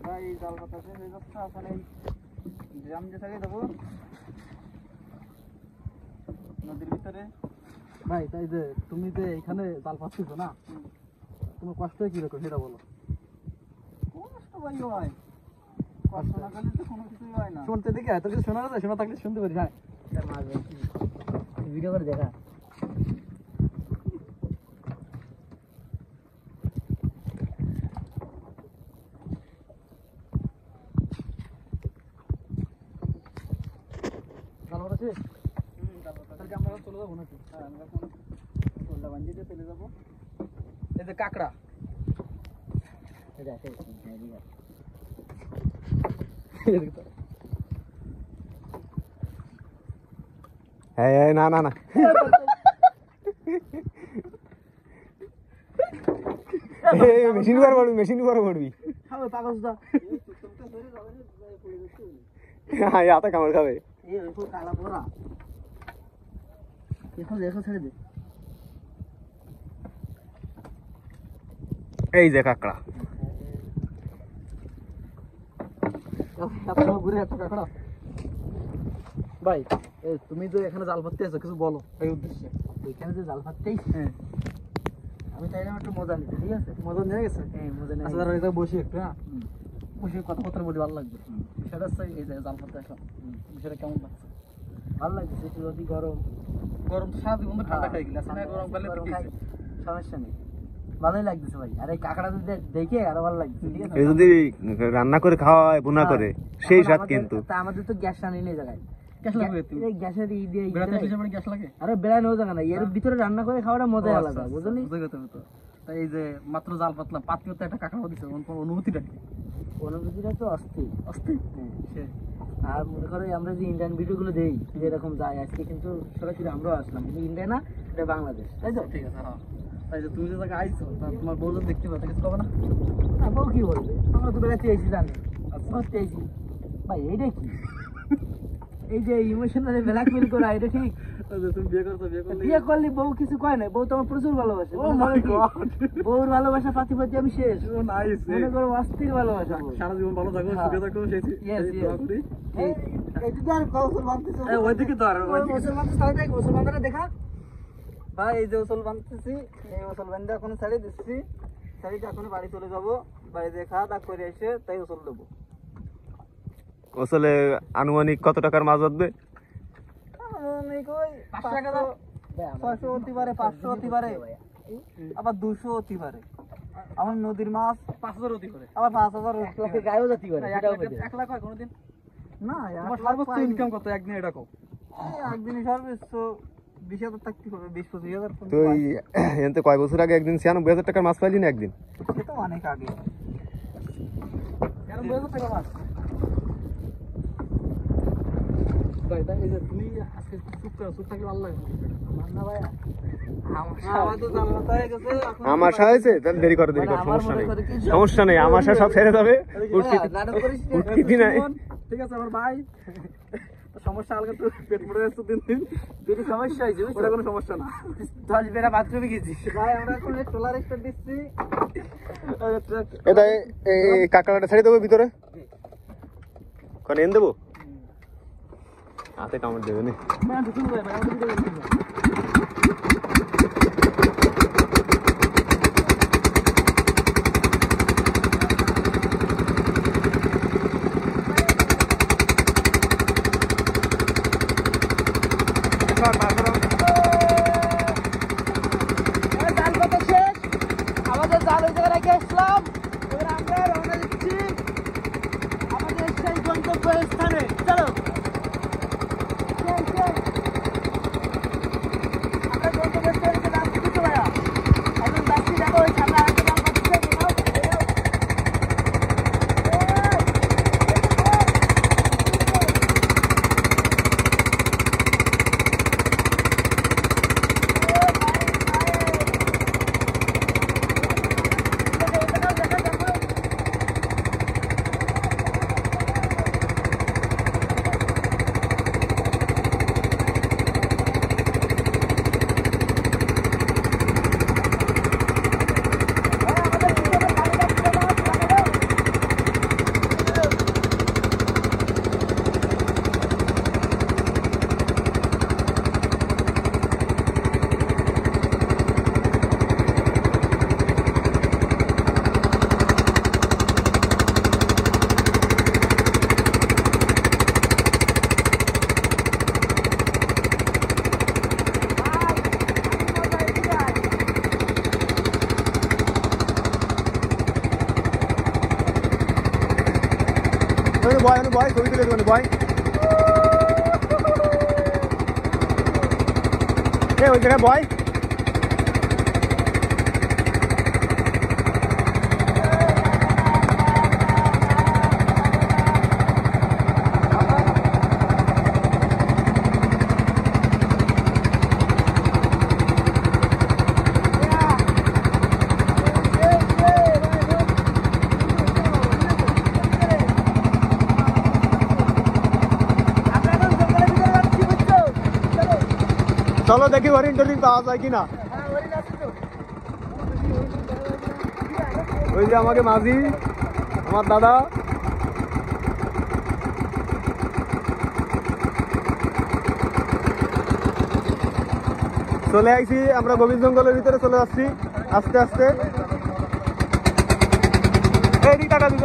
ভাই জাল পাতা শেষ হয়ে যাচ্ছে, এখন এই ড্রাম দিয়ে থাকে দেবো নদীর ভিতরে। ভাই তাই যে তুমি যে এখানে জাল পাচ্ছিস না, তোমার কষ্ট হয় কিরকম সেটা বলো। কষ্ট ভাই হয়, কষ্ট না করলে তো কোনো কিছুই হয় না। শুনতে দেখি এত কিছু শোনা যায়, শোনা থাকলে শুনতে পারি। হ্যাঁ ভিডিও করে দেখা। আমরা চলে যাবো নাকি? হ্যাঁ, আমরা এখন টোলটা বাঁধিয়ে দিয়ে চলে যাবো। এই যে কাঁকড়া, না না না মেশিন বার পড়বি, মেশিন বার পড়বি। হ্যাঁ হাতে কামড় খাবে। কালা পোড়া এখন দেখো ছেড়ে দে। এই যে কাঁকড়া, ভাই তুমি যে এখানে জাল পাততে আছো, কিছু বলো এই উদ্দেশ্যে। এখানে যে জাল পাততেই আমি চাইলাম একটু মজা নিতে, ঠিক আছে? মজা নিয়ে গেছে। হ্যাঁ, মজা নিয়ে আচ্ছা দাঁড়া, এটা বসি একটু। হ্যাঁ বসে কথাবার্তা বলি, ভালো লাগবে। সেটা হচ্ছে এই যে জাল পাততে আসলাম, সেটা কেমন লাগছে? ভালো লাগছে। যদি গরম গরম সারা জীবন ঠান্ডা খাই গেলে গরম কালে সমস্যা নেই, ভালোই লাগতেছে ভাই। আর এই কাঁকড়া যদি দেখে আরো ভালো লাগছে, ঠিক আছে? এই যদি রান্না করে খাওয়া হয়, বোনা করে, সেই স্বাদ কিন্তু। তা আমাদের তো গ্যাস আনি নেই জায়গায়, গ্যাস লাগবে। এই গ্যাসের ই দিয়ে গ্যাস লাগে। আরে বেড়ায় নেওয়া জায়গা না, এর ভিতরে রান্না করে খাওয়াটা মজাই আলাদা, বুঝলি? তাই এই যে মাত্র জাল পাতলাম, পাততে একটা কাঁকড়া দিচ্ছে, অনুভূতিটা কি? অনুভূতিটা তো অস্থির অস্থির। হ্যাঁ। আর মনে করো আমরা যে ইন্ডিয়ান ভিডিও গুলো দেই যেরকম যায়, আজকে কিন্তু সরাসরি আমরাও আসলাম, কিন্তু ইন্ডিয়া না, এটা বাংলাদেশ, তাই তো? ঠিক আছে। হ্যাঁ তাই যে তুমি যে জায়গায় আইছো, তোমার বউ দেখতে পাবে, কিছু হবে না? বউ কি বলবে? আমরা তো বেড়াতে এসেছি, জানি ঘুরতে এসেছি ভাই। এইটা কি এই যে ইমোশনাল ব্ল্যাকমেল করা, এটা ঠিক? তুমি বিয়ে করছো, বিয়ে করলে বউ কিছু কয় না, বউ তো আমার প্রচুর ভালোবাসে। বউর ভালোবাসা পাতি পাতি আমি শেষ, মনে করো অস্থির ভালোবাসা। সারা জীবন ভালো থাকো, সুখে থাকো, ওইদিকে তো আর মুসলমানরা দেখা ভাই। এই যে ওসল বাঁধতেছি, এই ওসল বান্ধে এখন ছাড়িয়ে দিচ্ছি, ছাড়িয়ে এখন বাড়ি চলে যাবো। বাড়ি দিয়ে খাওয়া দাওয়া করে এসে তাই ওসল দেবো। আসলে আনুমানিক কত টাকার মাছ বাঁধবে? আনুমানিক ওই 500 হতে পারে, 500 হতে পারে, আবার 200 হতে পারে। আমার নদীর মাছ 5000 হতে পারে, আবার 5000 লাখে গায়েও যেতে পারে। 1 লাখ হয় কোনোদিন না? তোমার সর্বোচ্চ ইনকাম কত একদিনে, এটা কও। একদিনে সর্বোচ্চ 20,000 থাকতে হবে, 20-25,000। তুই এতে কয় বছর আগে একদিন 96,000 টাকার মাছ পাইলি না একদিন? সে তো অনেক আগে। 96,000 টাকা মাছ। ভাই তাই এই যে তুমি আজকে চুপ করো, চুপ থাকলে ভালো লাগে না ভাই, আমার তো জানলা হয়ে গেছে। আমার হয়েছে, তাহলে দেরি করে, দেরি কর, সমস্যা নেই, সমস্যা নেই। আমার সব ছেড়ে যাবে, উঠতি নাই। ঠিক আছে আমার ভাই, সমস্যা আলগা, তো পেট পড়ে যাচ্ছে দিন দিন, যদি সমস্যা হয়েছে ওটা কোনো সমস্যা না। 10 বেলা বাথরুমে গেছি ভাই। আমরা এখন ট্রলার স্টার্ট দিচ্ছি। এটা এই কাঁকড়াটা ছেড়ে দেবো ভিতরে, কারণ এনে দেবো, হাতে কামড় দেবে না। আমাদের জাল ওই জায়গায় রেখে আসলাম, এবার আমরা রওনা দিচ্ছি আমাদের সেই গন্তব্য স্থানে। চলো আমরা গন্তব্য স্থানে যাচ্ছি তো ভাইয়া, এখন যাচ্ছি। দেখো ওই সামনে আরেকটা জাল পাচ্ছে। বয় বয় ছবি তুলে দেবেন বয় ওই জায়গায় বয় চলো দেখি হরিণ টরিণ পাওয়া যায় কিনা ওই যে আমাকে মাঝি আমার দাদা চলে আইছি আমরা গভীর জঙ্গলের ভিতরে চলে যাচ্ছি আস্তে আস্তে এই টাকা দিত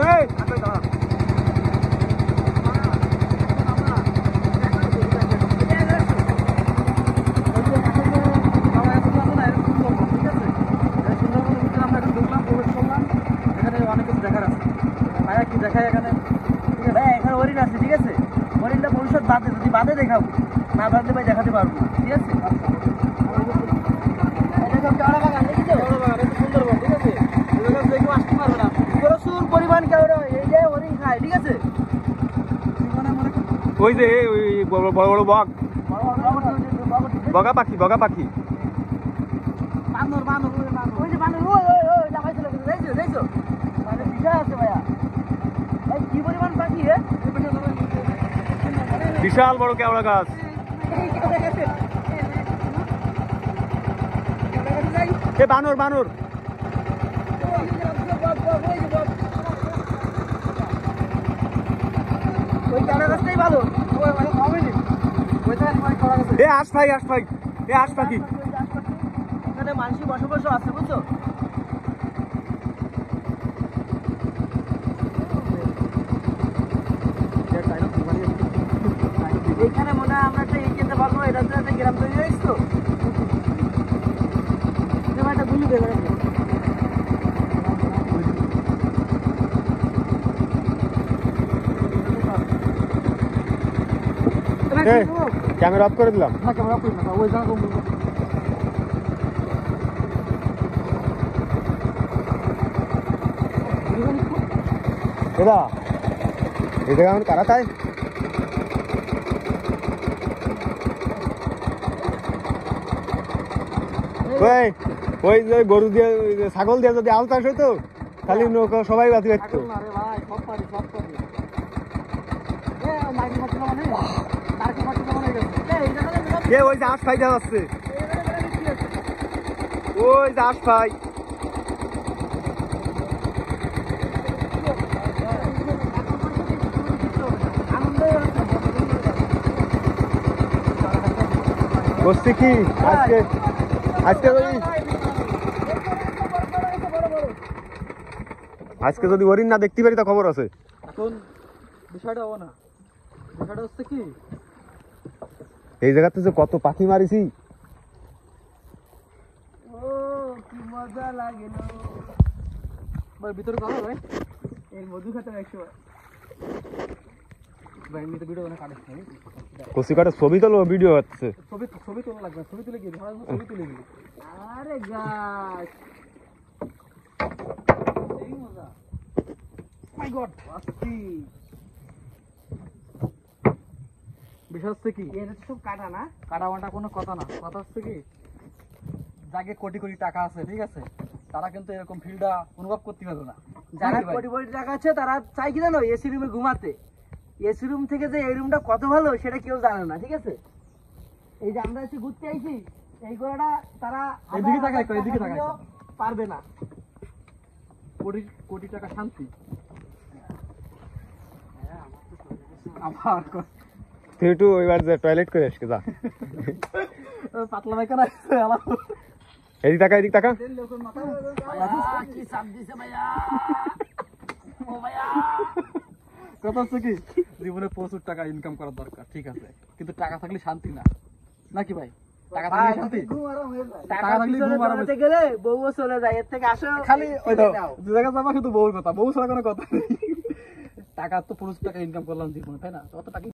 বাদে দেখাবো না বাদে ভাই দেখাতে পারবো না ঠিক আছে প্রচুর পরিমাণ কেওড়া এই যে হরিণ খায় ঠিক আছে ওই যে ওই বড় বড় বক বগা পাখি বানর বানর ওই যে বানর ওই ওই ওই লাগাইছিল দেখছো দেখছো মানে বিশাল আছে ভাইয়া এই কি পরিমাণ পাখি হে বিশাল বড় কেওড়া গাছ এ বানর বানর ওই কেওড়া গাছটাই ভালো ওই মানে কমেনি ওইটা মানে কেওড়া গাছ এ হাঁস পাখি এ হাঁস পাখি এখানে মানুষই বসবাস আছে বুঝছো এখানে মনে হয় আমরা একটা কিনতে পারবো এটা তো একটা গ্রাম তৈরি হয়েছে তো একটা গুলি দেবে ক্যামেরা অফ করে দিলাম না ক্যামেরা করি না ওই জায়গা দাদা এই জায়গা আমার কারা তাই ওই যে গরু দিয়ে ছাগল দিয়ে যদি আল চাষ হইতো খালি নৌকা সবাই বাতি পারতো ওই যে হাঁস পাই দেওয়া যাচ্ছে ওই যে হাঁস পাই বসছি কি আজকে আজকে যদি হরিণ না দেখতে পারি তা খবর আছে এখন বিষয়টা হবো না বিষয়টা হচ্ছে কি এই জায়গাতে যে কত পাখি মারিছি ও কি মজা লাগলো ভাই ভিতরে কালো ভাই এই মধু খেতে একশো ভাই আমি তো ভিডিও বানা কাটিস না কচি কাটা ছবি তোলো ভিডিও হচ্ছে ছবি তোলা লাগবে ছবি তুলে গিয়ে ধরা ছবি তুলে গেলি আরে গাছ এই মজা মাই গড আস্তি বিষয় হচ্ছে কি এটা সব কাটা না কাটা মাটা কোনো কথা না কথা হচ্ছে কি যাকে কোটি কোটি টাকা আছে ঠিক আছে তারা কিন্তু এরকম ফিলটা অনুভব করতে পারবে না যারা কোটি কোটি টাকা আছে তারা চাই কি জানো এসি রুমে ঘুমাতে এসি রুম থেকে যে এই রুমটা কত ভালো সেটা কেউ জানে না ঠিক আছে এই যে আমরা এসে ঘুরতে আইছি এই গোড়াটা তারা এদিকে তাকায় পারবে না কোটি কোটি টাকা শান্তি আবার তুই একটু ওইবার যে টয়লেট করে আসকে যা পাতলা বেকার আছে এদিক টাকা কি সাপ দিছে ভাইয়া ও ভাইয়া কথা হচ্ছে কি জীবনে প্রচুর টাকা ইনকাম করার দরকার ঠিক আছে কিন্তু টাকা থাকলে শান্তি না নাকি ভাই টাকা থাকলে শান্তি টাকা থাকলে ঘুম আরাম হতে গেলে বউও চলে যায় এর থেকে আসো খালি ওই দাও যে জায়গা যাবা শুধু বউর কথা বউ ছাড়া কোনো কথা নেই টাকা তো প্রচুর টাকা ইনকাম করলাম জীবনে, তাই না? অত টাকা